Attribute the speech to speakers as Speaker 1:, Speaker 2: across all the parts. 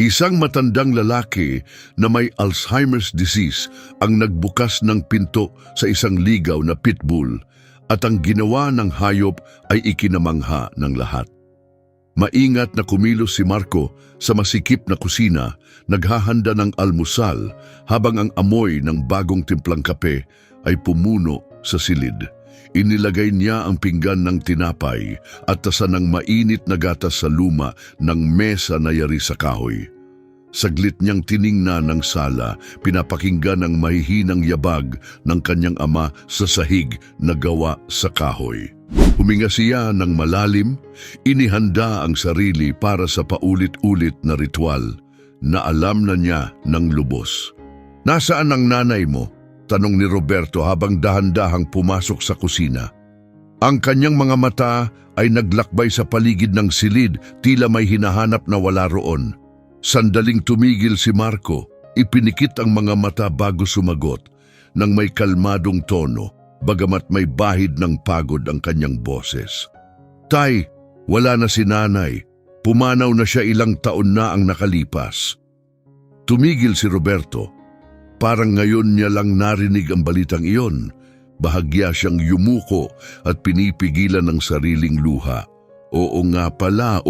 Speaker 1: Isang matandang lalaki na may Alzheimer's disease ang nagbukas ng pinto sa isang ligaw na pitbull at ang ginawa ng hayop ay ikinamangha ng lahat. Maingat na kumilos si Marco sa masikip na kusina, naghahanda ng almusal habang ang amoy ng bagong timplang kape ay pumuno sa silid. Inilagay niya ang pinggan ng tinapay at tasa ng mainit na gatas sa luma ng mesa na yari sa kahoy. Saglit niyang tiningnan ng sala, pinapakinggan ang mahihinang yabag ng kanyang ama sa sahig na gawa sa kahoy. Huminga siya ng malalim, inihanda ang sarili para sa paulit-ulit na ritual na alam na niya ng lubos. "Nasaan ang nanay mo?" tanong ni Roberto habang dahan-dahang pumasok sa kusina. Ang kanyang mga mata ay naglakbay sa paligid ng silid, tila may hinahanap na wala roon. Sandaling tumigil si Marco, ipinikit ang mga mata bago sumagot ng may kalmadong tono, bagamat may bahid ng pagod ang kanyang boses. "Tay, wala na si nanay. Pumanaw na siya, ilang taon na ang nakalipas." Tumigil si Roberto. Parang ngayon niya lang narinig ang balitang iyon. Bahagya siyang yumuko at pinipigilan ng sariling luha. Oo nga pala.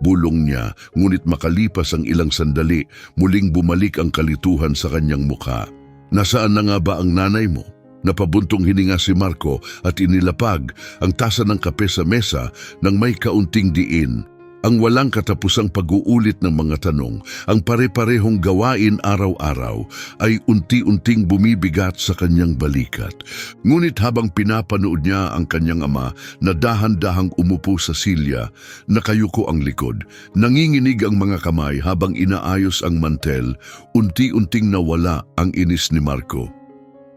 Speaker 1: Bulong niya, ngunit makalipas ang ilang sandali, muling bumalik ang kalituhan sa kanyang mukha. "Nasaan na nga ba ang nanay mo?" Napabuntong hininga si Marco at inilapag ang tasa ng kape sa mesa nang may kaunting diin. Ang walang katapusang pag-uulit ng mga tanong, ang pare-parehong gawain araw-araw ay unti-unting bumibigat sa kanyang balikat. Ngunit habang pinapanood niya ang kanyang ama na dahan-dahang umupo sa silya, nakayuko ang likod, nanginginig ang mga kamay habang inaayos ang mantel, unti-unting nawala ang inis ni Marco.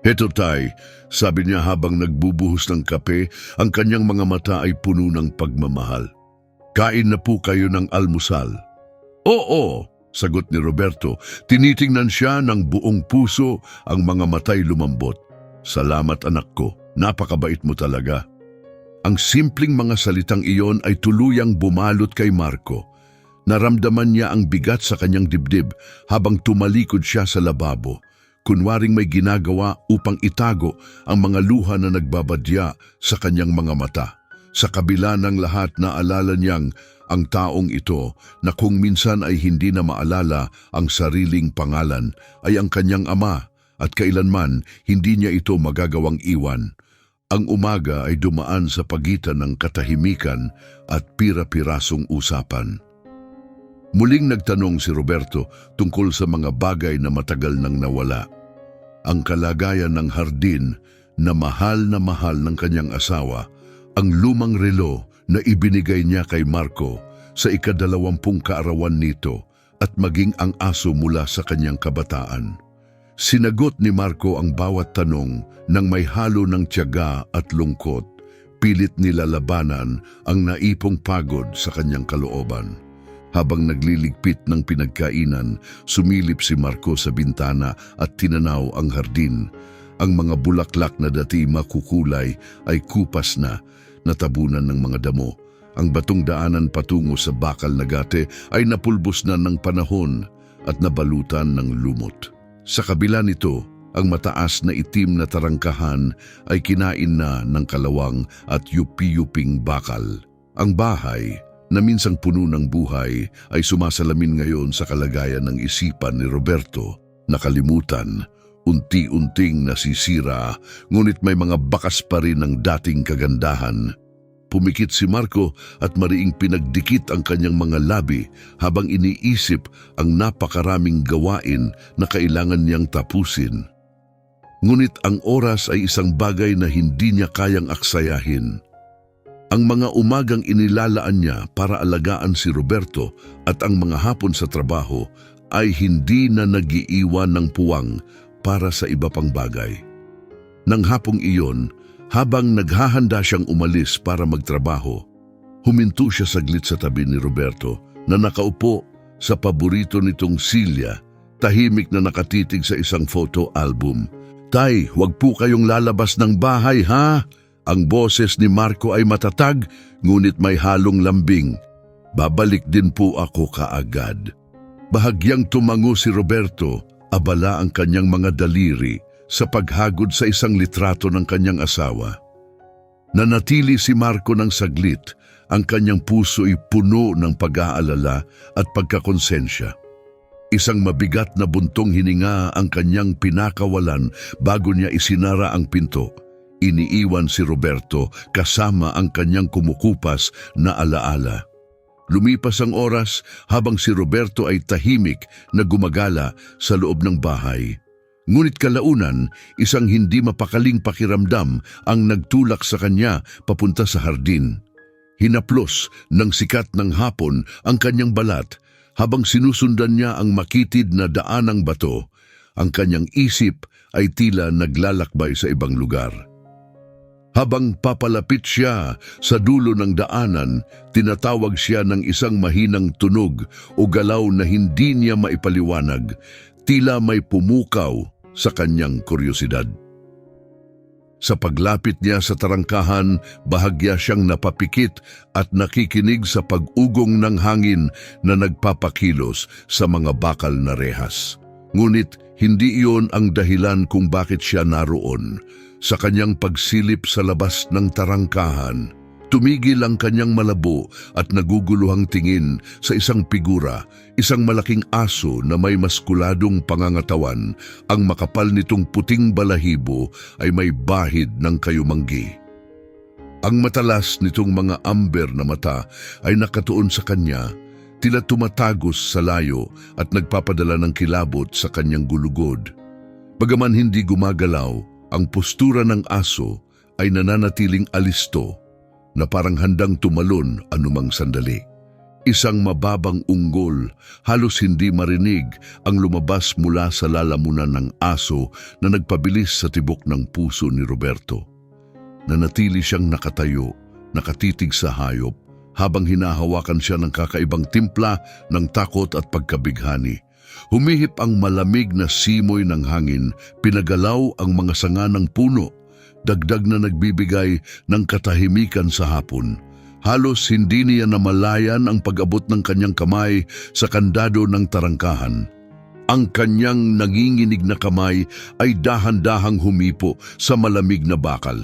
Speaker 1: "Heto tay," sabi niya habang nagbubuhos ng kape, ang kanyang mga mata ay puno ng pagmamahal. "Kain na po kayo ng almusal." "Oo," sagot ni Roberto. Tinitingnan siya ng buong puso, ang mga matay lumambot. "Salamat anak ko, napakabait mo talaga." Ang simpleng mga salitang iyon ay tuluyang bumalot kay Marco. Naramdaman niya ang bigat sa kanyang dibdib habang tumalikod siya sa lababo. Kunwaring may ginagawa upang itago ang mga luha na nagbabadya sa kanyang mga mata. Sa kabila ng lahat, naalala niyang ang taong ito na kung minsan ay hindi na maalala ang sariling pangalan ay ang kanyang ama at kailanman hindi niya ito magagawang iwan. Ang umaga ay dumaan sa pagitan ng katahimikan at pira-pirasong usapan. Muling nagtanong si Roberto tungkol sa mga bagay na matagal nang nawala. Ang kalagayan ng hardin na mahal ng kanyang asawa, ang lumang relo na ibinigay niya kay Marco sa ika-20 kaarawan nito at maging ang aso mula sa kanyang kabataan. Sinagot ni Marco ang bawat tanong ng may halo ng tiyaga at lungkot. Pilit nilalabanan ang naipong pagod sa kanyang kalooban. Habang nagliligpit ng pinagkainan, sumilip si Marco sa bintana at tinanaw ang hardin. Ang mga bulaklak na dati makukulay ay kupas na, natabunan ng mga damo. Ang batong daanan patungo sa bakal na gate ay napulbos na ng panahon at nabalutan ng lumot. Sa kabila nito, ang mataas na itim na tarangkahan ay kinain na ng kalawang at yupi-yuping bakal. Ang bahay, na minsang puno ng buhay, ay sumasalamin ngayon sa kalagayan ng isipan ni Roberto. Nakalimutan, unti-unting nasisira, ngunit may mga bakas pa rin ng dating kagandahan. Pumikit si Marco at mariing pinagdikit ang kanyang mga labi habang iniisip ang napakaraming gawain na kailangan niyang tapusin. Ngunit ang oras ay isang bagay na hindi niya kayang aksayahin. Ang mga umagang inilalaan niya para alagaan si Roberto at ang mga hapon sa trabaho ay hindi na nagiiwan ng puwang para sa iba pang bagay. Nang hapong iyon, habang naghahanda siyang umalis para magtrabaho, huminto siya saglit sa tabi ni Roberto na nakaupo sa paborito nitong silya, tahimik na nakatitig sa isang photo album. "Tay, huwag po kayong lalabas ng bahay, ha?" Ang boses ni Marco ay matatag, ngunit may halong lambing. Babalik din po ako kaagad. Bahagyang tumango si Roberto, abala ang kanyang mga daliri sa paghagod sa isang litrato ng kanyang asawa. Nanatili si Marco ng saglit, ang kanyang puso'y puno ng pag-aalala at pagkakonsensya. Isang mabigat na buntong hininga ang kanyang pinakawalan bago niya isinara ang pinto. Iniiwan si Roberto kasama ang kanyang kumukupas na alaala. Lumipas ang oras habang si Roberto ay tahimik na gumagala sa loob ng bahay. Ngunit kalaunan, isang hindi mapakaling pakiramdam ang nagtulak sa kanya papunta sa hardin. Hinaplos ng sikat ng hapon ang kanyang balat habang sinusundan niya ang makitid na daanang bato. Ang kanyang isip ay tila naglalakbay sa ibang lugar. Habang papalapit siya sa dulo ng daanan, tinatawag siya ng isang mahinang tunog o galaw na hindi niya maipaliwanag, tila may pumukaw sa kanyang kuryosidad. Sa paglapit niya sa tarangkahan, bahagya siyang napapikit at nakikinig sa pag-ugong ng hangin na nagpapakilos sa mga bakal na rehas. Ngunit hindi iyon ang dahilan kung bakit siya naroon. Sa kanyang pagsilip sa labas ng tarangkahan, tumigil ang kanyang malabo at naguguluhang tingin sa isang figura, isang malaking aso na may maskuladong pangangatawan. Ang makapal nitong puting balahibo ay may bahid ng kayumanggi. Ang matalas nitong mga amber na mata ay nakatuon sa kanya, tila tumatagos sa layo at nagpapadala ng kilabot sa kanyang gulugod. Bagaman hindi gumagalaw, ang postura ng aso ay nananatiling alisto na parang handang tumalon anumang sandali. Isang mababang unggol, halos hindi marinig ang lumabas mula sa lalamunan ng aso na nagpabilis sa tibok ng puso ni Roberto. Nanatili siyang nakatayo, nakatitig sa hayop, habang hinahawakan siya ng kakaibang timpla ng takot at pagkabighani. Humihip ang malamig na simoy ng hangin, pinagalaw ang mga sanga ng puno, dagdag na nagbibigay ng katahimikan sa hapon. Halos hindi niya namalayan ang pag-abot ng kanyang kamay sa kandado ng tarangkahan. Ang kanyang nanginginig na kamay ay dahan-dahang humipo sa malamig na bakal.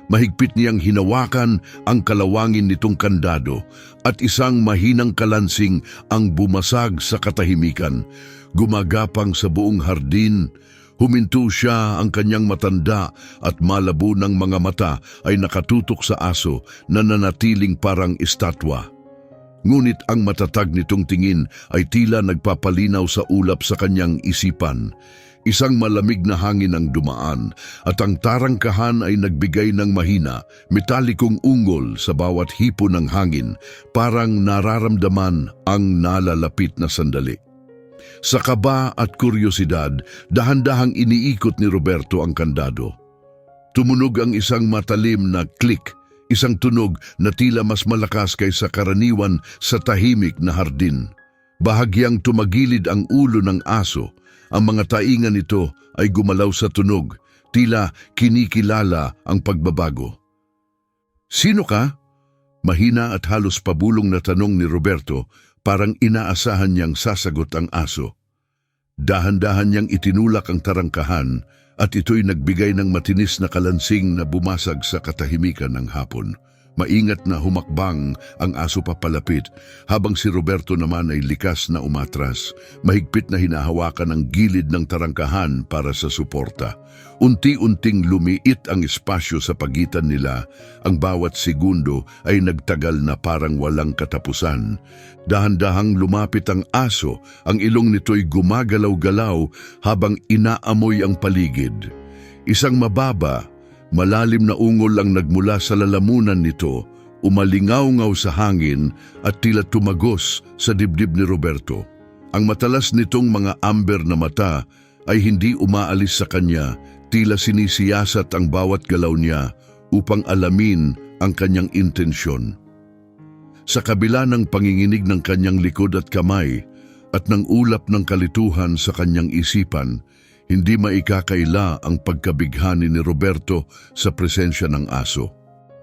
Speaker 1: Mahigpit niyang hinawakan ang kalawangin nitong kandado at isang mahinang kalansing ang bumasag sa katahimikan. Gumagapang sa buong hardin, huminto siya, ang kanyang matanda at malabo ng mga mata ay nakatutok sa aso na nanatiling parang estatwa. Ngunit ang matatag nitong tingin ay tila nagpapalinaw sa ulap sa kanyang isipan. Isang malamig na hangin ang dumaan at ang tarangkahan ay nagbigay ng mahina, metalikong ungol sa bawat hipo ng hangin, parang nararamdaman ang nalalapit na sandali. Sa kaba at kuryosidad, dahan-dahang iniikot ni Roberto ang kandado. Tumunog ang isang matalim na klik, isang tunog na tila mas malakas kaysa karaniwan sa tahimik na hardin. Bahagyang tumagilid ang ulo ng aso. Ang mga taingan nito ay gumalaw sa tunog, tila kinikilala ang pagbabago. "Sino ka?" Mahina at halos pabulong na tanong ni Roberto, parang inaasahan niyang sasagot ang aso. Dahan-dahan niyang itinulak ang tarangkahan at ito'y nagbigay ng matinis na kalansing na bumasag sa katahimikan ng hapon. Maingat na humakbang ang aso papalapit habang si Roberto naman ay likas na umatras, mahigpit na hinahawakan ang gilid ng tarangkahan para sa suporta. Unti-unting lumiit ang espasyo sa pagitan nila, ang bawat segundo ay nagtagal na parang walang katapusan. Dahan-dahang lumapit ang aso, ang ilong nito'y gumagalaw-galaw habang inaamoy ang paligid. Isang mababa, malalim na ungol ang nagmula sa lalamunan nito, umalingaw-ngaw sa hangin at tila tumagos sa dibdib ni Roberto. Ang matalas nitong mga amber na mata ay hindi umaalis sa kanya, tila sinisiyasat ang bawat galaw niya upang alamin ang kanyang intensyon. Sa kabila ng panginginig ng kanyang likod at kamay at ng ulap ng kalituhan sa kanyang isipan, hindi maikakaila ang pagkabighani ni Roberto sa presensya ng aso.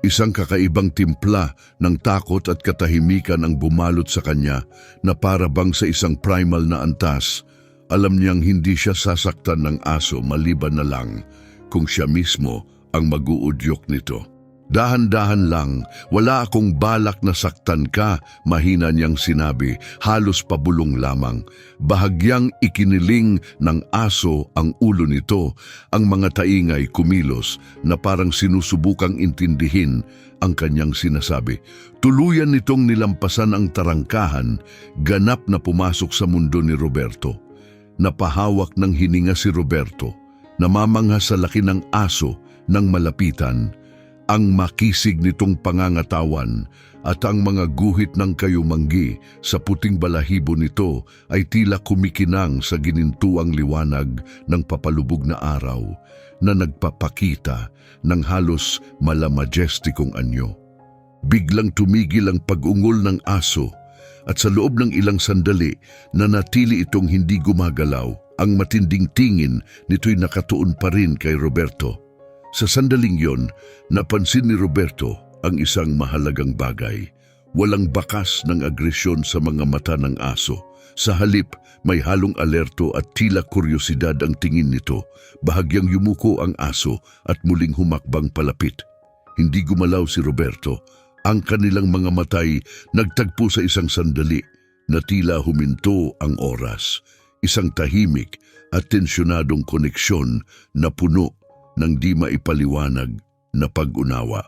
Speaker 1: Isang kakaibang timpla ng takot at katahimikan ang bumalot sa kanya na para bang sa isang primal na antas. Alam niyang hindi siya sasaktan ng aso maliban na lang kung siya mismo ang mag-uudyok nito. Dahan-dahan lang, wala akong balak na saktan ka, mahina niyang sinabi, halos pabulong lamang. Bahagyang ikiniling ng aso ang ulo nito, ang mga taingay kumilos na parang sinusubukang intindihin ang kanyang sinasabi. Tuluyan nitong nilampasan ang tarangkahan, ganap na pumasok sa mundo ni Roberto. Napahawak ng hininga si Roberto, namamangha sa laki ng aso ng malapitan. Ang makisig nitong pangangatawan at ang mga guhit ng kayumanggi sa puting balahibo nito ay tila kumikinang sa ginintuang liwanag ng papalubog na araw na nagpapakita ng halos malamajestikong anyo. Biglang tumigil ang pag-ungol ng aso at sa loob ng ilang sandali nanatili itong hindi gumagalaw. Ang matinding tingin nito'y nakatuon pa rin kay Roberto. Sa sandaling yon, napansin ni Roberto ang isang mahalagang bagay. Walang bakas ng agresyon sa mga mata ng aso. Sa halip, may halong alerto at tila kuryosidad ang tingin nito. Bahagyang yumuko ang aso at muling humakbang palapit. Hindi gumalaw si Roberto. Ang kanilang mga matay nagtagpo sa isang sandali na tila huminto ang oras. Isang tahimik at tensyonadong koneksyon na puno ng di maipaliwanag na pag-unawa.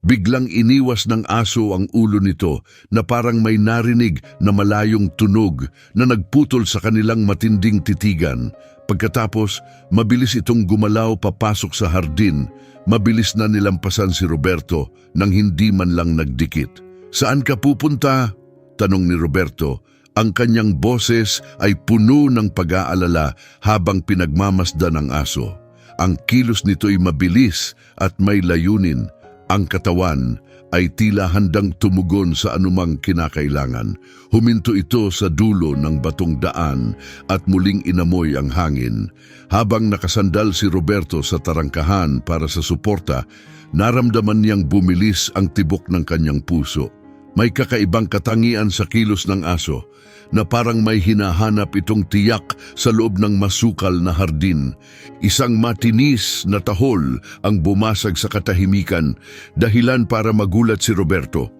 Speaker 1: Biglang iniwas ng aso ang ulo nito na parang may narinig na malayong tunog na nagputol sa kanilang matinding titigan. Pagkatapos, mabilis itong gumalaw papasok sa hardin. Mabilis na nilampasan si Roberto nang hindi man lang nagdikit. "Saan ka pupunta?" tanong ni Roberto. Ang kanyang boses ay puno ng pag-aalala habang pinagmamasdan ng aso. Ang kilos nito'y mabilis at may layunin. Ang katawan ay tila handang tumugon sa anumang kinakailangan. Huminto ito sa dulo ng batong daan at muling inamoy ang hangin. Habang nakasandal si Roberto sa tarangkahan para sa suporta, naramdaman niyang bumilis ang tibok ng kanyang puso. May kakaibang katangian sa kilos ng aso na parang may hinahanap itong tiyak sa loob ng masukal na hardin. Isang matinis na tahol ang bumasag sa katahimikan, dahilan para magulat si Roberto.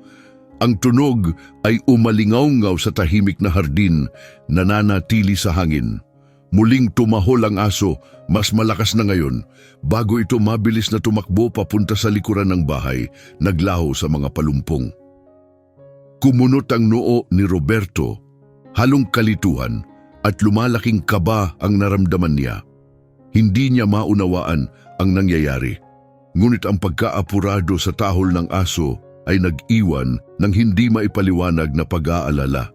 Speaker 1: Ang tunog ay umalingaw-ngaw sa tahimik na hardin, nananatili sa hangin. Muling tumahol ang aso, mas malakas na ngayon. Bago ito mabilis na tumakbo papunta sa likuran ng bahay, naglaho sa mga palumpong. Kumunot ang noo ni Roberto, halong kalituhan at lumalaking kaba ang naramdaman niya. Hindi niya maunawaan ang nangyayari. Ngunit ang pagkaapurado sa tahol ng aso ay nag-iwan ng hindi maipaliwanag na pag-aalala.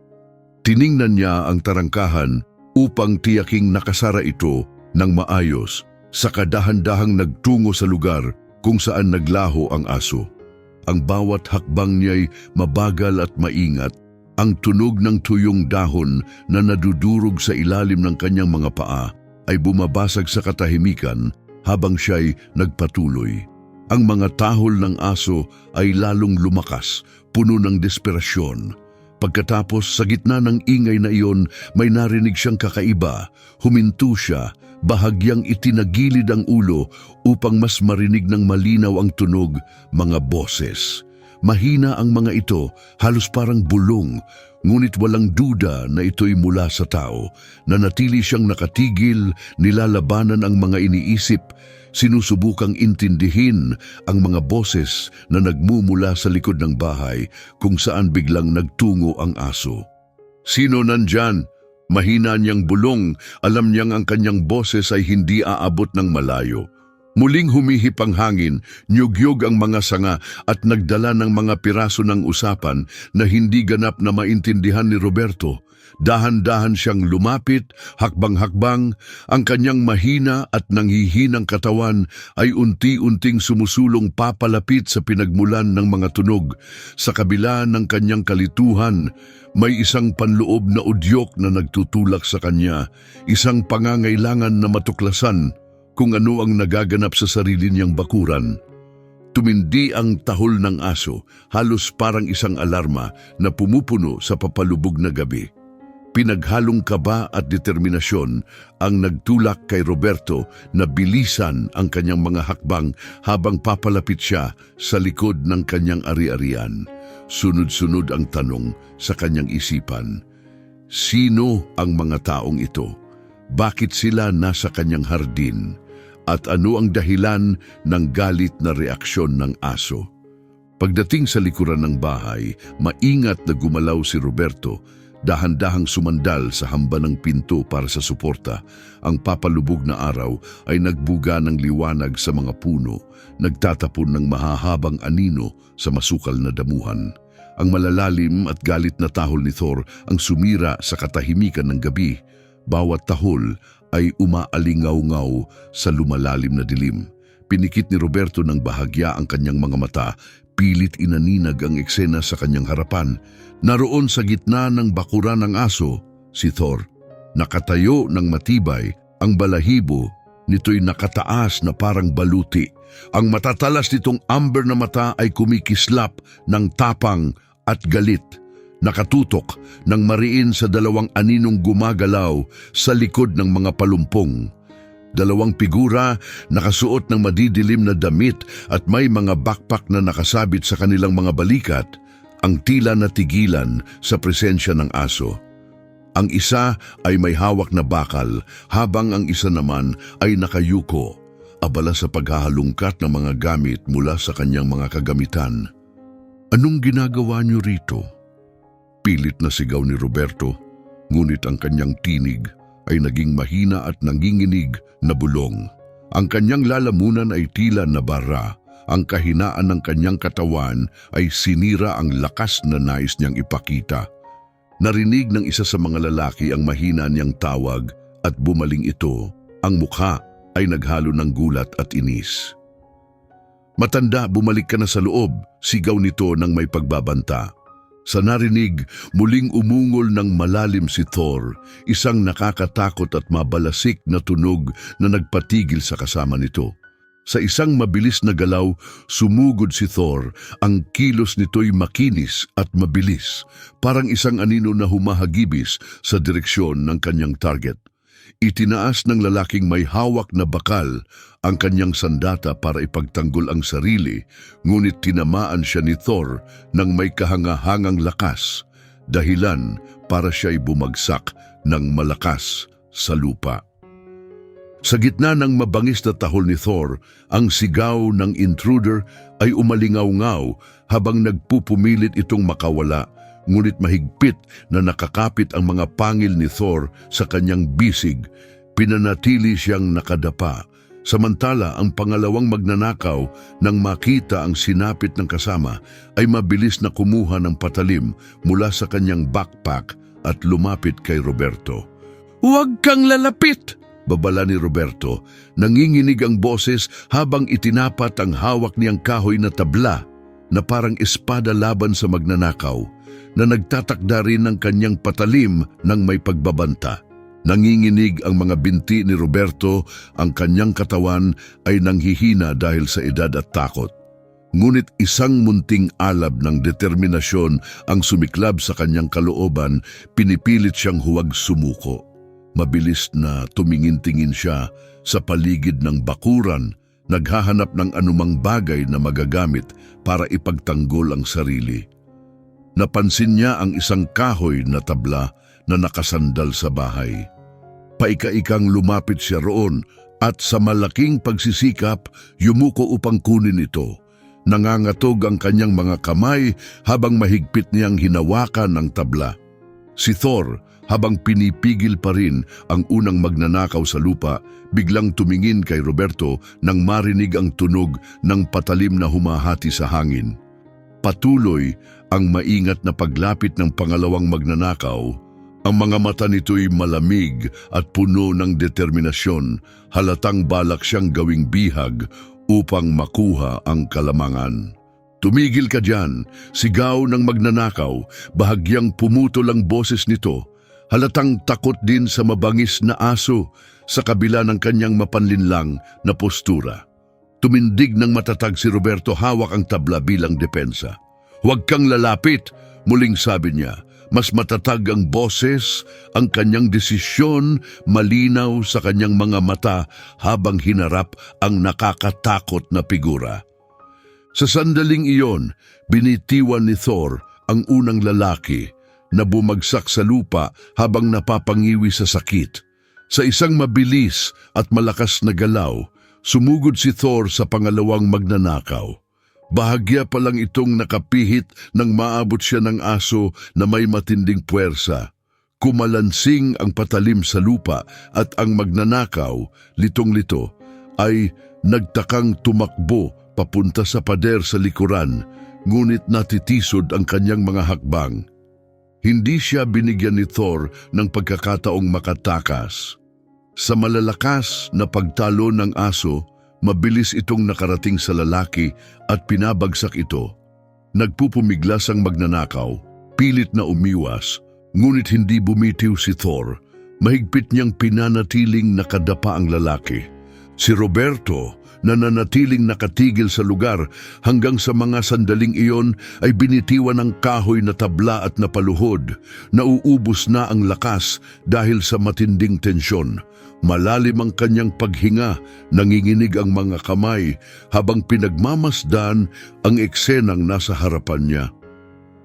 Speaker 1: Tiningnan niya ang tarangkahan upang tiyaking nakasara ito ng maayos, saka dahan-dahang nagtungo sa lugar kung saan naglaho ang aso. Ang bawat hakbang niya'y mabagal at maingat. Ang tunog ng tuyong dahon na nadudurog sa ilalim ng kanyang mga paa ay bumabasag sa katahimikan habang siya'y nagpatuloy. Ang mga tahol ng aso ay lalong lumakas, puno ng desperasyon. Pagkatapos, sa gitna ng ingay na iyon, may narinig siyang kakaiba. Huminto siya, bahagyang itinagilid ang ulo upang mas marinig ng malinaw ang tunog, mga boses. Mahina ang mga ito, halos parang bulong, ngunit walang duda na ito'y mula sa tao. Nanatili siyang nakatigil, nilalabanan ang mga iniisip, sinusubukang intindihin ang mga boses na nagmumula sa likod ng bahay kung saan biglang nagtungo ang aso. "Sino nandyan?" Mahina niyang bulong, alam niyang ang kanyang boses ay hindi aabot ng malayo. Muling humihip ang hangin, nyugyog ang mga sanga at nagdala ng mga piraso ng usapan na hindi ganap na maintindihan ni Roberto. Dahan-dahan siyang lumapit, hakbang-hakbang, ang kanyang mahina at nanghihinang katawan ay unti-unting sumusulong papalapit sa pinagmulan ng mga tunog. Sa kabila ng kanyang kalituhan, may isang panloob na udyok na nagtutulak sa kanya, isang pangangailangan na matuklasan kung ano ang nagaganap sa sarili niyang bakuran. Tumindi ang tahol ng aso, halos parang isang alarma na pumupuno sa papalubog na gabi. Pinaghalong kaba at determinasyon ang nagtulak kay Roberto na bilisan ang kanyang mga hakbang habang papalapit siya sa likod ng kanyang ari-arian. Sunod-sunod ang tanong sa kanyang isipan. Sino ang mga taong ito? Bakit sila nasa kanyang hardin? At ano ang dahilan ng galit na reaksyon ng aso? Pagdating sa likuran ng bahay, maingat na gumalaw si Roberto, dahan-dahang sumandal sa hamba ng pinto para sa suporta. Ang papalubog na araw ay nagbuga ng liwanag sa mga puno, nagtatapon ng mahahabang anino sa masukal na damuhan. Ang malalalim at galit na tahol ni Thor ang sumira sa katahimikan ng gabi. Bawat tahol ay umaalingaw-ngaw sa lumalalim na dilim. Pinikit ni Roberto ng bahagya ang kanyang mga mata, pilit inaninag ang eksena sa kanyang harapan. Naroon sa gitna ng bakuran ng aso, si Thor. Nakatayo ng matibay, ang balahibo nito'y nakataas na parang baluti. Ang matatalas nitong amber na mata ay kumikislap ng tapang at galit. Nakatutok ng mariin sa dalawang aninong gumagalaw sa likod ng mga palumpong. Dalawang figura nakasuot ng madidilim na damit at may mga backpack na nakasabit sa kanilang mga balikat, ang tila natigilan sa presensya ng aso. Ang isa ay may hawak na bakal habang ang isa naman ay nakayuko, abala sa paghahalungkat ng mga gamit mula sa kanyang mga kagamitan. Anong ginagawa niyo rito? Pilit na sigaw ni Roberto, ngunit ang kanyang tinig ay naging mahina at nanginginig na bulong. Ang kanyang lalamunan ay tila nabara. Ang kahinaan ng kanyang katawan ay sinira ang lakas na nais niyang ipakita. Narinig ng isa sa mga lalaki ang mahina niyang tawag at bumaling ito. Ang mukha ay naghalo ng gulat at inis. Matanda, bumalik ka na sa loob, sigaw nito ng may pagbabanta. Sa narinig, muling umungol ng malalim si Thor, isang nakakatakot at mabalasik na tunog na nagpatigil sa kasama nito. Sa isang mabilis na galaw, sumugod si Thor. Ang kilos nito'y makinis at mabilis, parang isang anino na humahagibis sa direksyon ng kanyang target. Itinaas ng lalaking may hawak na bakal ang kanyang sandata para ipagtanggol ang sarili, ngunit tinamaan siya ni Thor ng may kahangahangang lakas, dahilan para siya'y bumagsak ng malakas sa lupa. Sa gitna ng mabangis na tahol ni Thor, ang sigaw ng intruder ay umalingaw-ngaw habang nagpupumilit itong makawala, ngunit mahigpit na nakakapit ang mga pangil ni Thor sa kanyang bisig. Pinanatili siyang nakadapa. Samantala, ang pangalawang magnanakaw nang makita ang sinapit ng kasama ay mabilis na kumuha ng patalim mula sa kanyang backpack at lumapit kay Roberto. "Huwag kang lalapit!" babala ni Roberto. Nanginginig ang boses habang itinapat ang hawak niyang kahoy na tabla na parang espada laban sa magnanakaw, na nagtatakda rin ng kanyang patalim ng may pagbabanta. Nanginginig ang mga binti ni Roberto, ang kanyang katawan ay nanghihina dahil sa edad at takot. Ngunit isang munting alab ng determinasyon ang sumiklab sa kanyang kalooban, pinipilit siyang huwag sumuko. Mabilis na tumingin-tingin siya sa paligid ng bakuran, naghahanap ng anumang bagay na magagamit para ipagtanggol ang sarili. Napansin niya ang isang kahoy na tabla na nakasandal sa bahay. Paika-ikang lumapit siya roon at sa malaking pagsisikap yumuko upang kunin ito. Nangangatog ang kanyang mga kamay habang mahigpit niyang hinawakan ang tabla. Si Thor, habang pinipigil pa rin ang unang magnanakaw sa lupa, biglang tumingin kay Roberto nang marinig ang tunog ng patalim na humahati sa hangin. Patuloy ang maingat na paglapit ng pangalawang magnanakaw. Ang mga mata nito'y malamig at puno ng determinasyon, halatang balak siyang gawing bihag upang makuha ang kalamangan. "Tumigil ka dyan!" sigaw ng magnanakaw, bahagyang pumutol ang boses nito. Halatang takot din sa mabangis na aso sa kabila ng kanyang mapanlinlang na postura. Tumindig ng matatag si Roberto, hawak ang tabla bilang depensa. "Huwag kang lalapit," muling sabi niya. Mas matatag ang boses, ang kanyang desisyon, malinaw sa kanyang mga mata habang hinarap ang nakakatakot na figura. Sa sandaling iyon, binitiwan ni Thor ang unang lalaki na bumagsak sa lupa habang napapangiwi sa sakit. Sa isang mabilis at malakas na galaw, sumugod si Thor sa pangalawang magnanakaw. Bahagya pa lang itong nakapihit nang maabot siya ng aso na may matinding puwersa. Kumalansing ang patalim sa lupa at ang magnanakaw, litong-lito, ay nagtakang tumakbo papunta sa pader sa likuran, ngunit natitisod ang kanyang mga hakbang. Hindi siya binigyan ni Thor ng pagkakataong makatakas. Sa malalakas na pagtalo ng aso, mabilis itong nakarating sa lalaki at pinabagsak ito. Nagpupumiglas ang magnanakaw, pilit na umiwas, ngunit hindi bumitiw si Thor. Mahigpit niyang pinanatiling nakadapa ang lalaki. Si Roberto, na nanatiling nakatigil sa lugar hanggang sa mga sandaling iyon ay binitiwan ng kahoy na tabla at napaluhod. Nauubos na ang lakas dahil sa matinding tensyon. Malalim ang kanyang paghinga, nanginginig ang mga kamay habang pinagmamasdan ang eksenang nasa harapan niya.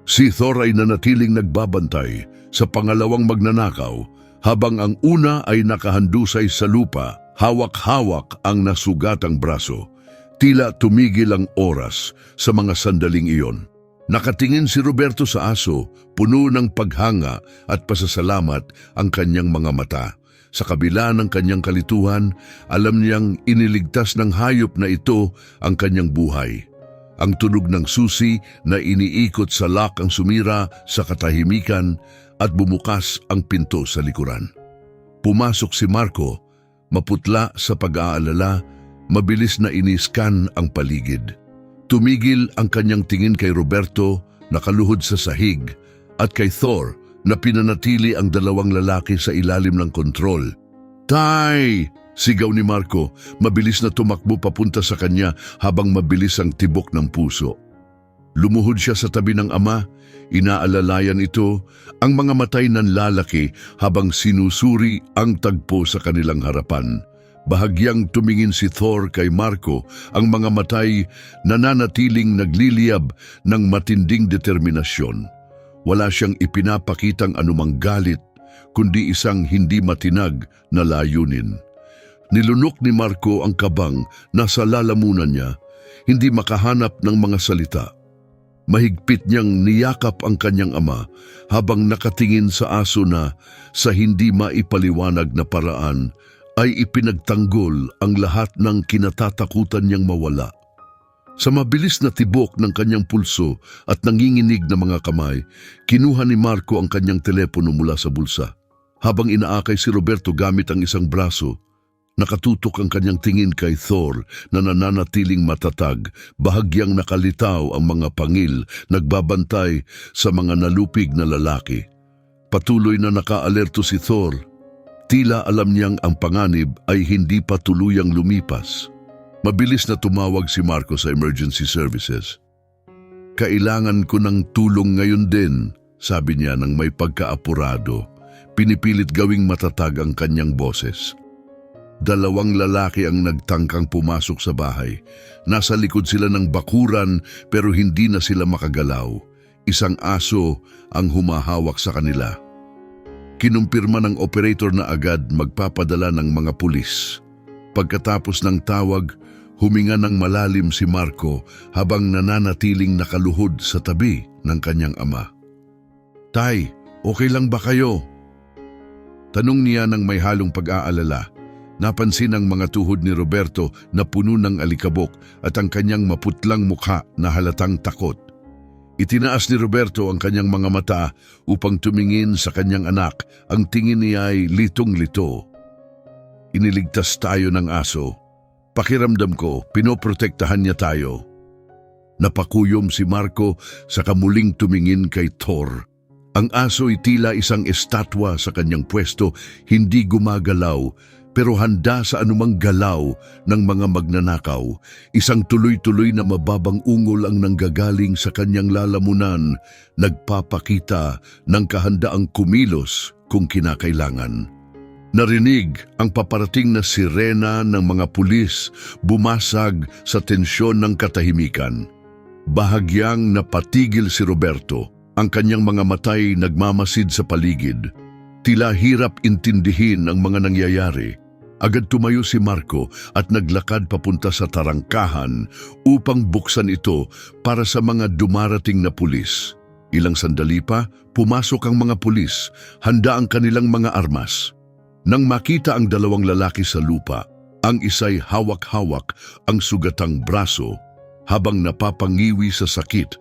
Speaker 1: Si Thor ay nanatiling nagbabantay sa pangalawang magnanakaw habang ang una ay nakahandusay sa lupa. Hawak-hawak ang nasugatang braso. Tila tumigil ang oras sa mga sandaling iyon. Nakatingin si Roberto sa aso, puno ng paghanga at pasasalamat ang kanyang mga mata. Sa kabila ng kanyang kalituhan, alam niyang iniligtas ng hayop na ito ang kanyang buhay. Ang tunog ng susi na iniikot sa lock ang sumira sa katahimikan at bumukas ang pinto sa likuran. Pumasok si Marco, maputla sa pag-aalala, mabilis na iniskan ang paligid. Tumigil ang kanyang tingin kay Roberto, nakaluhod sa sahig, at kay Thor na pinanatili ang dalawang lalaki sa ilalim ng kontrol. "Tay!" sigaw ni Marco, mabilis na tumakbo papunta sa kanya habang mabilis ang tibok ng puso. Lumuhod siya sa tabi ng ama, inaalalayan ito ang mga matay ng lalaki habang sinusuri ang tagpo sa kanilang harapan. Bahagyang tumingin si Thor kay Marco, ang mga matay nananatiling nagliliyab ng matinding determinasyon. Wala siyang ipinapakitang anumang galit, kundi isang hindi matinag na layunin. Nilunok ni Marco ang kabang nasa lalamunan niya, hindi makahanap ng mga salita. Mahigpit niyang niyakap ang kanyang ama habang nakatingin sa aso na sa hindi maipaliwanag na paraan ay ipinagtanggol ang lahat ng kinatatakutan niyang mawala. Sa mabilis na tibok ng kanyang pulso at nanginginig na mga kamay, kinuha ni Marco ang kanyang telepono mula sa bulsa. Habang inaakay si Roberto gamit ang isang braso, nakatutok ang kanyang tingin kay Thor na nananatiling matatag, bahagyang nakalitaw ang mga pangil, nagbabantay sa mga nalupig na lalaki. Patuloy na nakaalerto si Thor. Tila alam niyang ang panganib ay hindi pa tuluyang lumipas. Mabilis na tumawag si Marco sa emergency services. "Kailangan ko ng tulong ngayon din," sabi niya nang may pagkaapurado. Pinipilit gawing matatag ang kanyang boses. Dalawang lalaki ang nagtangkang pumasok sa bahay. Nasa likod sila ng bakuran pero hindi na sila makagalaw. Isang aso ang humahawak sa kanila. Kinumpirma ng operator na agad magpapadala ng mga pulis. Pagkatapos ng tawag, huminga ng malalim si Marco habang nananatiling nakaluhod sa tabi ng kanyang ama. "Tay, okay lang ba kayo?" Tanong niya ng may halong pag-aalala. Napansin ang mga tuhod ni Roberto na puno ng alikabok at ang kanyang maputlang mukha na halatang takot. Itinaas ni Roberto ang kanyang mga mata upang tumingin sa kanyang anak. Ang tingin niya ay litong-lito. "Iniligtas tayo ng aso. Pakiramdam ko, pinoprotektahan niya tayo." Napakuyom si Marco sa kamuling tumingin kay Thor. Ang aso ay tila isang estatwa sa kanyang pwesto, hindi gumagalaw, pero handa sa anumang galaw ng mga magnanakaw. Isang tuloy-tuloy na mababang ungol ang nanggagaling sa kanyang lalamunan, nagpapakita ng kahandaang kumilos kung kinakailangan. Narinig ang paparating na sirena ng mga pulis, bumasag sa tensyon ng katahimikan. Bahagyang napatigil si Roberto, ang kanyang mga matay nagmamasid sa paligid. Tila hirap intindihin ang mga nangyayari. Agad tumayo si Marco at naglakad papunta sa tarangkahan upang buksan ito para sa mga dumarating na pulis. Ilang sandali pa, pumasok ang mga pulis, handa ang kanilang mga armas. Nang makita ang dalawang lalaki sa lupa, ang isa'y hawak-hawak ang sugatang braso habang napapangiwi sa sakit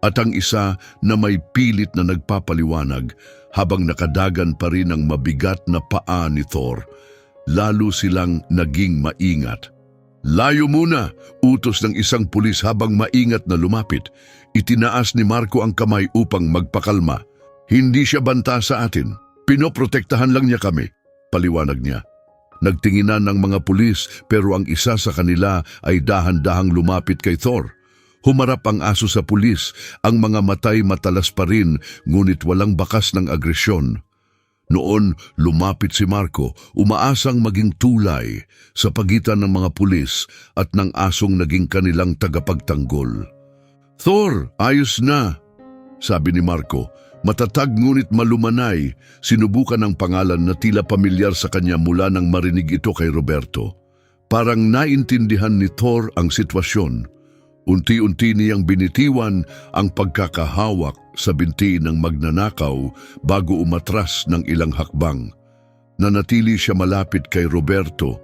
Speaker 1: at ang isa na may pilit na nagpapaliwanag habang nakadagan pa rin ang mabigat na paa ni Thor. Lalo silang naging maingat. "Layo muna!" utos ng isang pulis habang maingat na lumapit. Itinaas ni Marco ang kamay upang magpakalma. "Hindi siya banta sa atin. Pinoprotektahan lang niya kami," paliwanag niya. Nagtinginan ng mga pulis pero ang isa sa kanila ay dahan-dahang lumapit kay Thor. Humarap ang aso sa pulis, ang mga matay matalas pa rin ngunit walang bakas ng agresyon. Noon, lumapit si Marco, umaasang maging tulay sa pagitan ng mga pulis at ng asong naging kanilang tagapagtanggol. "Thor, ayos na," sabi ni Marco. Matatag ngunit malumanay, sinubukan ang pangalan na tila pamilyar sa kanya mula nang marinig ito kay Roberto. Parang naintindihan ni Thor ang sitwasyon. Unti-unti niyang binitiwan ang pagkakahawak sa binti ng magnanakaw bago umatras ng ilang hakbang. Nanatili siya malapit kay Roberto,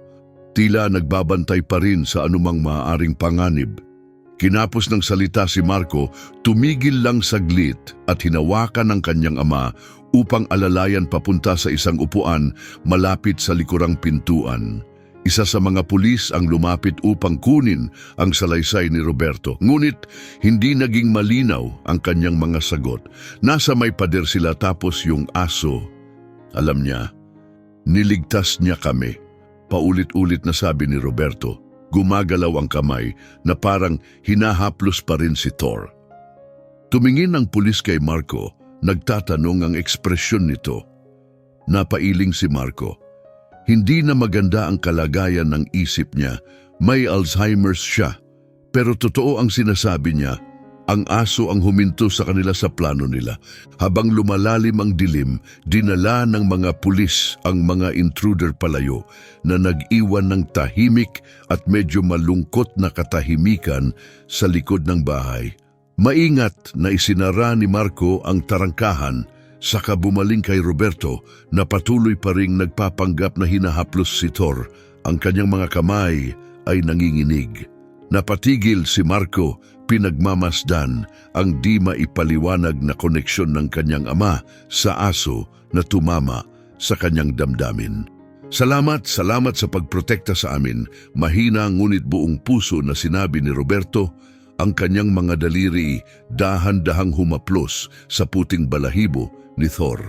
Speaker 1: tila nagbabantay pa rin sa anumang maaaring panganib. Kinapos ng salita si Marco, tumigil lang saglit at hinawakan ng kanyang ama upang alalayan papunta sa isang upuan malapit sa likurang pintuan. Isa sa mga pulis ang lumapit upang kunin ang salaysay ni Roberto. Ngunit hindi naging malinaw ang kanyang mga sagot. Nasa may pader sila tapos yung aso. Alam niya, niligtas niya kami. Paulit-ulit na sabi ni Roberto. Gumagalaw ang kamay na parang hinahaplos pa rin si Thor. Tumingin ang pulis kay Marco, nagtatanong ang ekspresyon nito. Napailing si Marco. Hindi na maganda ang kalagayan ng isip niya. May Alzheimer's siya. Pero totoo ang sinasabi niya. Ang aso ang huminto sa kanila sa plano nila. Habang lumalalim ang dilim, dinala ng mga pulis ang mga intruder palayo na nag-iwan ng tahimik at medyo malungkot na katahimikan sa likod ng bahay. Maingat na isinara ni Marco ang tarangkahan. Saka bumaling kay Roberto na patuloy pa ring nagpapanggap na hinahaplos si Thor. Ang kanyang mga kamay ay nanginginig. Napatigil si Marco, pinagmamasdan ang di maipaliwanag na koneksyon ng kanyang ama sa aso na tumama sa kanyang damdamin. Salamat sa pagprotekta sa amin. Mahina ngunit buong puso na sinabi ni Roberto. Ang kanyang mga daliri dahan-dahang humaplos sa puting balahibo ni Thor.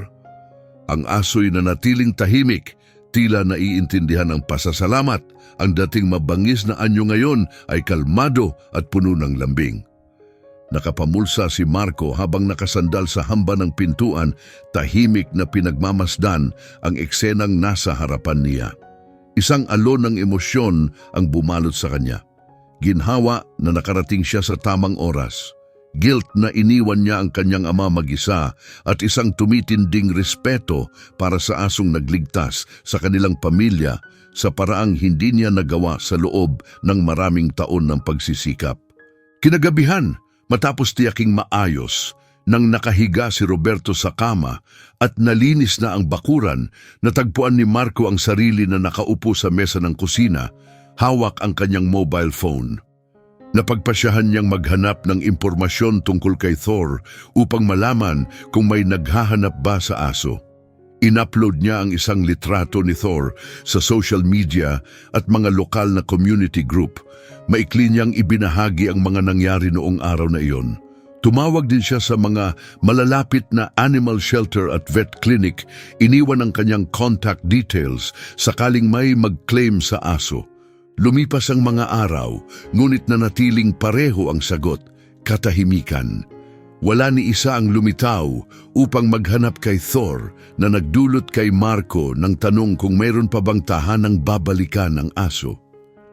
Speaker 1: Ang aso'y nanatiling tahimik, tila naiintindihan ang pasasalamat. Ang dating mabangis na anyo ngayon ay kalmado at puno ng lambing. Nakapamulsa si Marco habang nakasandal sa hamba ng pintuan, tahimik na pinagmamasdan ang eksenang nasa harapan niya. Isang alon ng emosyon ang bumalot sa kanya. Ginhawa na nakarating siya sa tamang oras. Guilt na iniwan niya ang kanyang ama mag-isa at isang tumitinding respeto para sa asong nagligtas sa kanilang pamilya sa paraang hindi niya nagawa sa loob ng maraming taon ng pagsisikap. Kinagabihan, matapos tiyaking maayos, nang nakahiga si Roberto sa kama at nalinis na ang bakuran, natagpuan ni Marco ang sarili na nakaupo sa mesa ng kusina. Hawak ang kanyang mobile phone. Napagpasyahan niyang maghanap ng impormasyon tungkol kay Thor upang malaman kung may naghahanap ba sa aso. In-upload niya ang isang litrato ni Thor sa social media at mga lokal na community group. Maikli niyang ibinahagi ang mga nangyari noong araw na iyon. Tumawag din siya sa mga malalapit na animal shelter at vet clinic, iniwan ang kanyang contact details sakaling may mag-claim sa aso. Lumipas ang mga araw, ngunit nanatiling pareho ang sagot, katahimikan. Wala ni isa ang lumitaw upang maghanap kay Thor na nagdulot kay Marco ng tanong kung mayroon pa bang tahanang babalikan ang aso.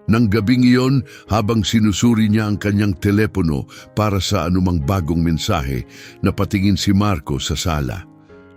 Speaker 1: Nang gabing iyon, habang sinusuri niya ang kanyang telepono para sa anumang bagong mensahe, napatingin si Marco sa sala.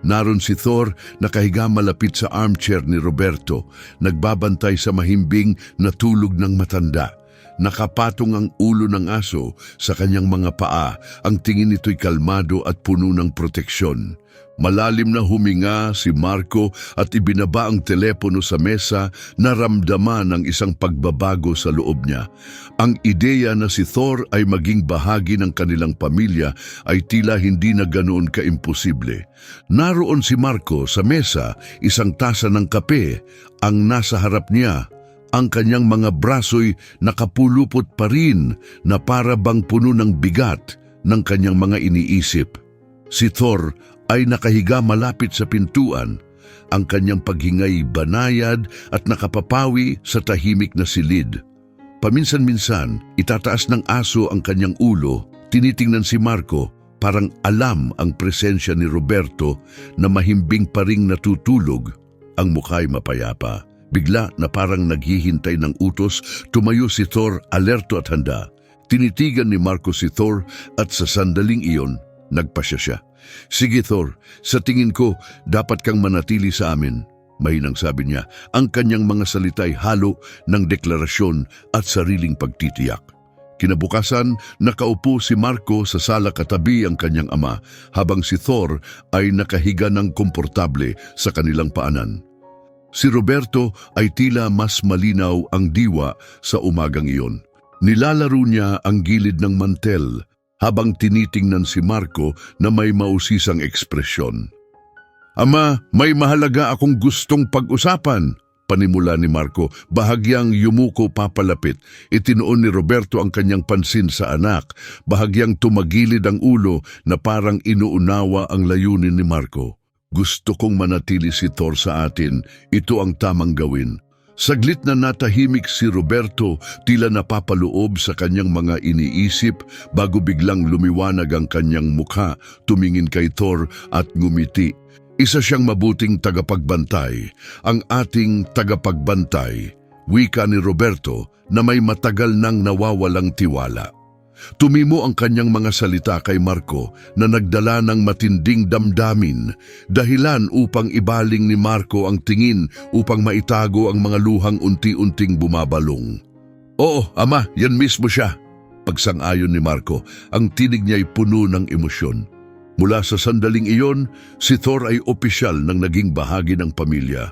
Speaker 1: Naroon si Thor nakahiga malapit sa armchair ni Roberto, nagbabantay sa mahimbing na tulog ng matanda. Nakapatong ang ulo ng aso sa kanyang mga paa, ang tingin nito'y kalmado at puno ng proteksyon. Malalim na huminga si Marco at ibinaba ang telepono sa mesa, naramdaman ang isang pagbabago sa loob niya. Ang ideya na si Thor ay maging bahagi ng kanilang pamilya ay tila hindi na ganoon kaimposible. Naroon si Marco sa mesa, isang tasa ng kape, ang nasa harap niya. Ang kanyang mga braso'y nakapulupot pa rin na para bang puno ng bigat ng kanyang mga iniisip. Si Thor ay nakahiga malapit sa pintuan, ang kanyang paghingay banayad at nakapapawi sa tahimik na silid. Paminsan-minsan, itataas ng aso ang kanyang ulo, tinitingnan si Marco, parang alam ang presensya ni Roberto na mahimbing pa ring natutulog, ang mukha'y mapayapa. Bigla na parang naghihintay ng utos, tumayo si Thor alerto at handa. Tinitigan ni Marco si Thor at sa sandaling iyon, nagpasya siya. Sige Thor, sa tingin ko dapat kang manatili sa amin. Mahinang sabi niya, ang kanyang mga salita'y halo ng deklarasyon at sariling pagtitiyak. Kinabukasan, nakaupo si Marco sa sala katabi ang kanyang ama habang si Thor ay nakahiga ng komportable sa kanilang paanan. Si Roberto ay tila mas malinaw ang diwa sa umagang iyon. Nilalaro niya ang gilid ng mantel habang tinitingnan si Marco na may mausisang ekspresyon. Ama, may mahalaga akong gustong pag-usapan, panimula ni Marco, bahagyang yumuko papalapit. Itinuon ni Roberto ang kanyang pansin sa anak, bahagyang tumagilid ang ulo na parang inuunawa ang layunin ni Marco. Gusto kong manatili si Thor sa atin, ito ang tamang gawin. Saglit na natahimik si Roberto, tila napapaloob sa kanyang mga iniisip bago biglang lumiwanag ang kanyang mukha, tumingin kay Thor at ngumiti. Isa siyang mabuting tagapagbantay, ang ating tagapagbantay, wika ni Roberto na may matagal nang nawawalang tiwala. Tumimo ang kanyang mga salita kay Marco na nagdala ng matinding damdamin, dahilan upang ibaling ni Marco ang tingin upang maitago ang mga luhang unti-unting bumabalong. Oo, ama, yan mismo siya. Pagsang-ayon ni Marco, ang tinig niya'y puno ng emosyon. Mula sa sandaling iyon, si Thor ay opisyal ng naging bahagi ng pamilya.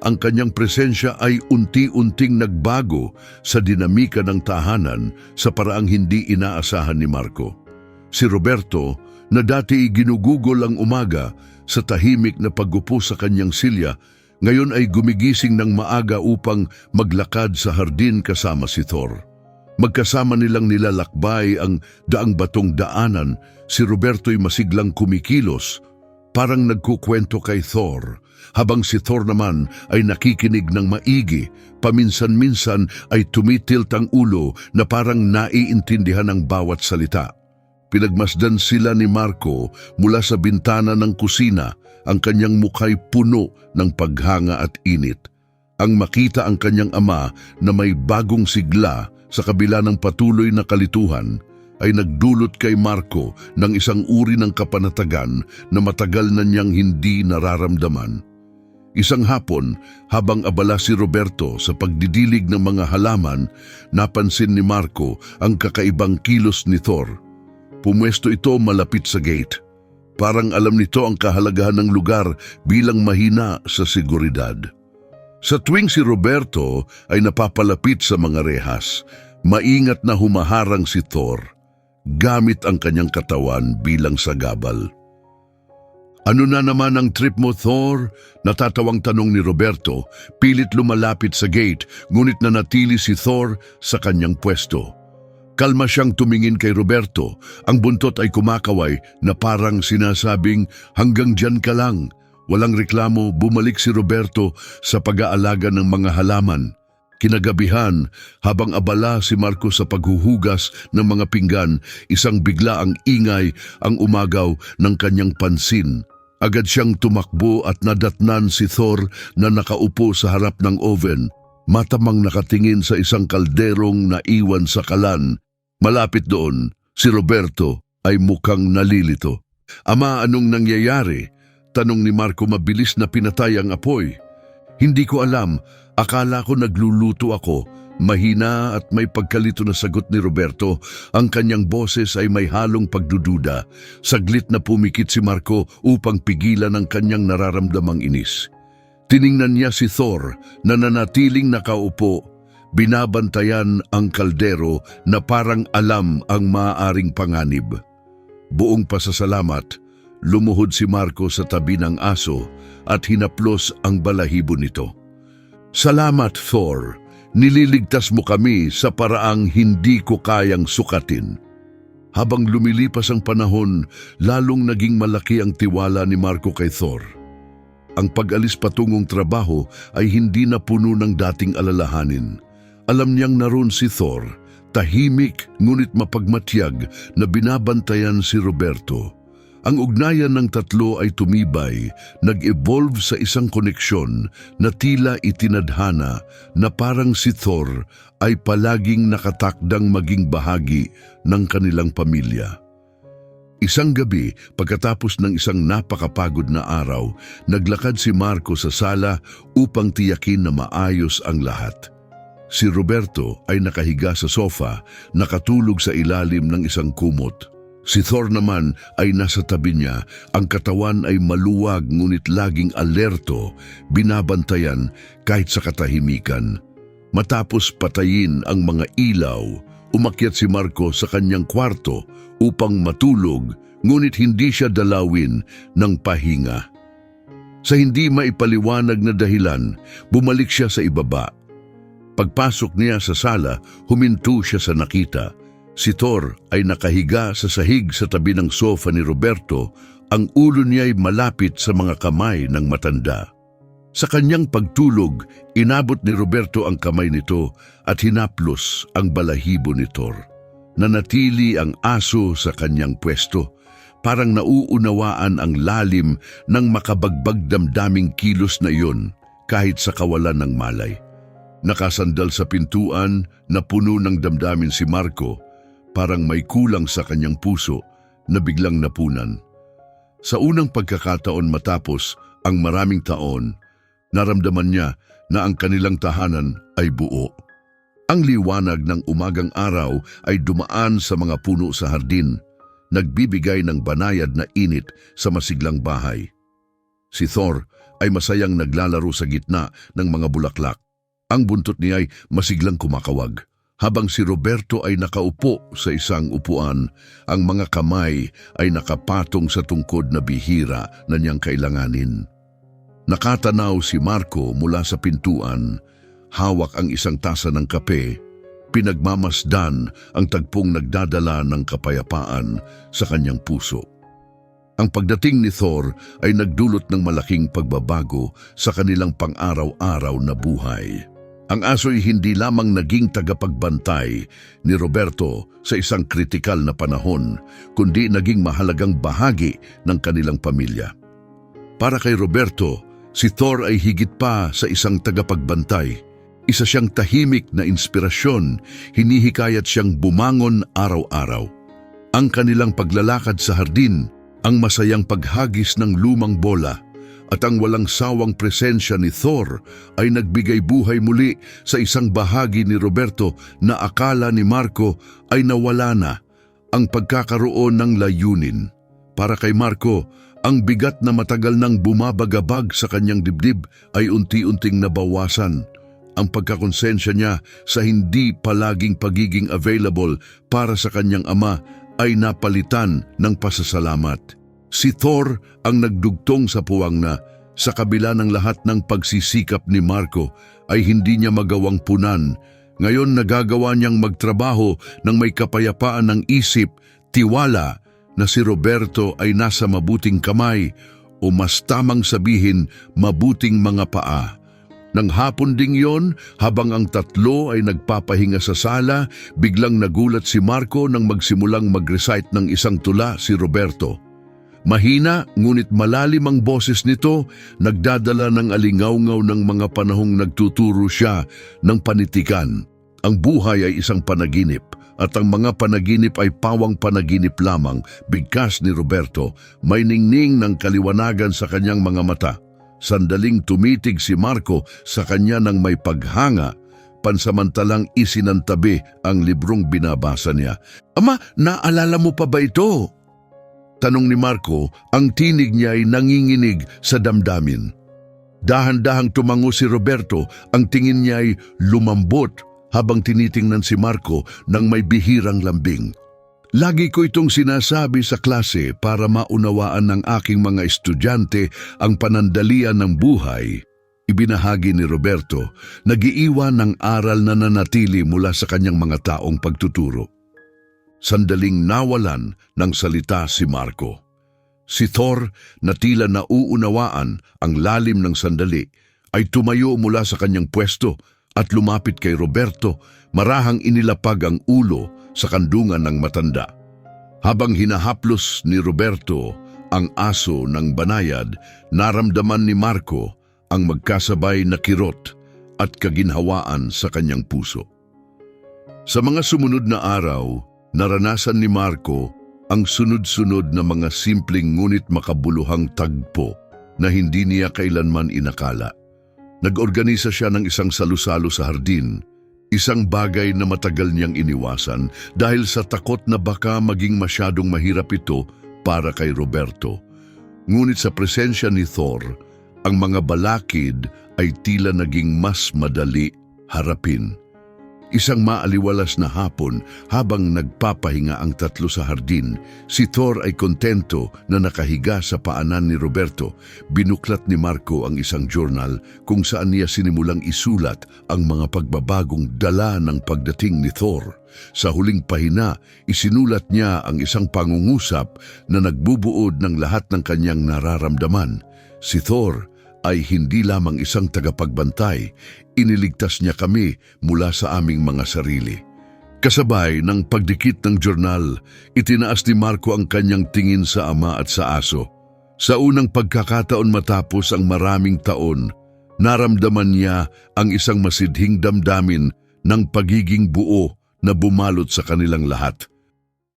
Speaker 1: Ang kanyang presensya ay unti-unting nagbago sa dinamika ng tahanan sa paraang hindi inaasahan ni Marco. Si Roberto, na dati ginugugol ang umaga sa tahimik na paggupo sa kanyang silya, ngayon ay gumigising ng maaga upang maglakad sa hardin kasama si Thor. Magkasama nilang nilalakbay ang daang batong daanan, si Roberto'y masiglang kumikilos, parang nagkukwento kay Thor, habang si Thor naman ay nakikinig ng maigi, paminsan-minsan ay tumitilt ang ulo na parang naiintindihan ang bawat salita. Pinagmasdan sila ni Marco mula sa bintana ng kusina, ang kanyang mukha'y puno ng paghanga at init. Ang makita ang kanyang ama na may bagong sigla sa kabila ng patuloy na kalituhan, ay nagdulot kay Marco ng isang uri ng kapanatagan na matagal na niyang hindi nararamdaman. Isang hapon, habang abala si Roberto sa pagdidilig ng mga halaman, napansin ni Marco ang kakaibang kilos ni Thor. Pumwesto ito malapit sa gate. Parang alam nito ang kahalagahan ng lugar bilang mahina sa seguridad. Sa tuwing si Roberto ay napapalapit sa mga rehas, maingat na humaharang si Thor, gamit ang kanyang katawan bilang sagabal. Ano na naman ang trip mo, Thor? Natatawang tanong ni Roberto, pilit lumalapit sa gate, ngunit nanatili si Thor sa kanyang pwesto. Kalma siyang tumingin kay Roberto. Ang buntot ay kumakaway na parang sinasabing, hanggang dyan ka lang. Walang reklamo, bumalik si Roberto sa pag-aalaga ng mga halaman. Kinagabihan, habang abala si Marco sa paghuhugas ng mga pinggan, isang bigla ang ingay ang umagaw ng kanyang pansin. Agad siyang tumakbo at nadatnan si Thor na nakaupo sa harap ng oven, matamang nakatingin sa isang kalderong naiwan sa kalan. Malapit doon, si Roberto ay mukhang nalilito. Ama, anong nangyayari? Tanong ni Marco, mabilis na pinatay ang apoy. Hindi ko alam, akala ko nagluluto ako. Mahina at may pagkalito na sagot ni Roberto. Ang kanyang boses ay may halong pagdududa. Saglit na pumikit si Marco upang pigilan ang kanyang nararamdamang inis. Tiningnan niya si Thor na nanatiling nakaupo. Binabantayan ang kaldero na parang alam ang maaaring panganib. Buong pasasalamat, lumuhod si Marco sa tabi ng aso at hinaplos ang balahibo nito. Salamat, Thor. Nililigtas mo kami sa paraang hindi ko kayang sukatin. Habang lumilipas ang panahon, lalong naging malaki ang tiwala ni Marco kay Thor. Ang pag-alis patungong trabaho ay hindi na puno ng dating alalahanin. Alam niyang naroon si Thor, tahimik ngunit mapagmatyag na binabantayan si Roberto. Ang ugnayan ng tatlo ay tumibay, nag-evolve sa isang koneksyon na tila itinadhana na parang si Thor ay palaging nakatakdang maging bahagi ng kanilang pamilya. Isang gabi, pagkatapos ng isang napakapagod na araw, naglakad si Marco sa sala upang tiyakin na maayos ang lahat. Si Roberto ay nakahiga sa sofa, nakatulog sa ilalim ng isang kumot. Si Thor naman ay nasa tabi niya, ang katawan ay maluwag ngunit laging alerto, binabantayan kahit sa katahimikan. Matapos patayin ang mga ilaw, umakyat si Marco sa kanyang kwarto upang matulog, ngunit hindi siya dalawin ng pahinga. Sa hindi maipaliwanag na dahilan, bumalik siya sa ibaba. Pagpasok niya sa sala, huminto siya sa nakita. Si Thor ay nakahiga sa sahig sa tabi ng sofa ni Roberto, ang ulo niya ay malapit sa mga kamay ng matanda. Sa kanyang pagtulog, inabot ni Roberto ang kamay nito at hinaplos ang balahibo ni Thor. Nanatili ang aso sa kanyang pwesto, parang nauunawaan ang lalim ng makabagbag damdaming kilos na iyon kahit sa kawalan ng malay. Nakasandal sa pintuan na puno ng damdamin si Marco, parang may kulang sa kanyang puso na biglang napunan. Sa unang pagkakataon matapos ang maraming taon, naramdaman niya na ang kanilang tahanan ay buo. Ang liwanag ng umagang araw ay dumaan sa mga puno sa hardin, nagbibigay ng banayad na init sa masiglang bahay. Si Thor ay masayang naglalaro sa gitna ng mga bulaklak. Ang buntot niya ay masiglang kumakawag. Habang si Roberto ay nakaupo sa isang upuan, ang mga kamay ay nakapatong sa tungkod na bihira na niyang kailanganin. Nakatanaw si Marco mula sa pintuan, hawak ang isang tasa ng kape, pinagmamasdan ang tagpong nagdadala ng kapayapaan sa kanyang puso. Ang pagdating ni Thor ay nagdulot ng malaking pagbabago sa kanilang pang-araw-araw na buhay. Ang aso'y hindi lamang naging tagapagbantay ni Roberto sa isang kritikal na panahon, kundi naging mahalagang bahagi ng kanilang pamilya. Para kay Roberto, si Thor ay higit pa sa isang tagapagbantay. Isa siyang tahimik na inspirasyon, hinihikayat siyang bumangon araw-araw. Ang kanilang paglalakad sa hardin, ang masayang paghagis ng lumang bola, at ang walang sawang presensya ni Thor ay nagbigay buhay muli sa isang bahagi ni Roberto na akala ni Marco ay nawala na, ang pagkakaroon ng layunin. Para kay Marco, ang bigat na matagal nang bumabagabag sa kanyang dibdib ay unti-unting nabawasan. Ang pagkakonsensya niya sa hindi palaging pagiging available para sa kanyang ama ay napalitan ng pasasalamat. Si Thor ang nagdugtong sa puwang na, sa kabila ng lahat ng pagsisikap ni Marco, ay hindi niya magawang punan Ngayon nagagawa niyang magtrabaho ng may kapayapaan ng isip, tiwala na si Roberto ay nasa mabuting kamay o mas tamang sabihin mabuting mga paa. Nang hapon ding yon, habang ang tatlo ay nagpapahinga sa sala, biglang nagulat si Marco nang magsimulang mag-recite ng isang tula si Roberto. Mahina ngunit malalim ang boses nito, nagdadala ng alingawngaw ng mga panahong nagtuturo siya ng panitikan. Ang buhay ay isang panaginip at ang mga panaginip ay pawang panaginip lamang. Bigkas ni Roberto, may ningning ng kaliwanagan sa kanyang mga mata. Sandaling tumitig si Marco sa kanya ng may paghanga, pansamantalang isinantabi ang librong binabasa niya. "Ama, naalala mo pa ba ito?" Tanong ni Marco, ang tinig niya ay nanginginig sa damdamin. Dahan-dahang tumango si Roberto, ang tingin niya ay lumambot habang tinitingnan si Marco ng may bihirang lambing. "Lagi ko itong sinasabi sa klase para maunawaan ng aking mga estudyante ang panandalian ng buhay." Ibinahagi ni Roberto, nag-iiwan ng aral na nanatili mula sa kanyang mga taong pagtuturo. Sandaling nawalan ng salita si Marco. Si Thor, na tila nauunawaan ang lalim ng sandali, ay tumayo mula sa kanyang pwesto at lumapit kay Roberto, marahang inilapag ang ulo sa kandungan ng matanda. Habang hinahaplos ni Roberto ang aso ng banayad, naramdaman ni Marco ang magkasabay na kirot at kaginhawaan sa kanyang puso. Sa mga sumunod na araw, naranasan ni Marco ang sunod-sunod na mga simpleng ngunit makabuluhang tagpo na hindi niya kailanman inakala. Nag-organisa siya ng isang salusalo sa hardin, isang bagay na matagal niyang iniwasan dahil sa takot na baka maging masyadong mahirap ito para kay Roberto. Ngunit sa presensya ni Thor, ang mga balakid ay tila naging mas madali harapin. Isang maaliwalas na hapon, habang nagpapahinga ang tatlo sa hardin, si Thor ay kontento na nakahiga sa paanan ni Roberto. Binuklat ni Marco ang isang journal kung saan niya sinimulang isulat ang mga pagbabagong dala ng pagdating ni Thor. Sa huling pahina, isinulat niya ang isang pangungusap na nagbubuod ng lahat ng kanyang nararamdaman. Si Thor ay hindi lamang isang tagapagbantay, iniligtas niya kami mula sa aming mga sarili. Kasabay ng pagdikit ng jurnal, itinaas ni Marco ang kanyang tingin sa ama at sa aso. Sa unang pagkakataon matapos ang maraming taon, naramdaman niya ang isang masidhing damdamin ng pagiging buo na bumalot sa kanilang lahat.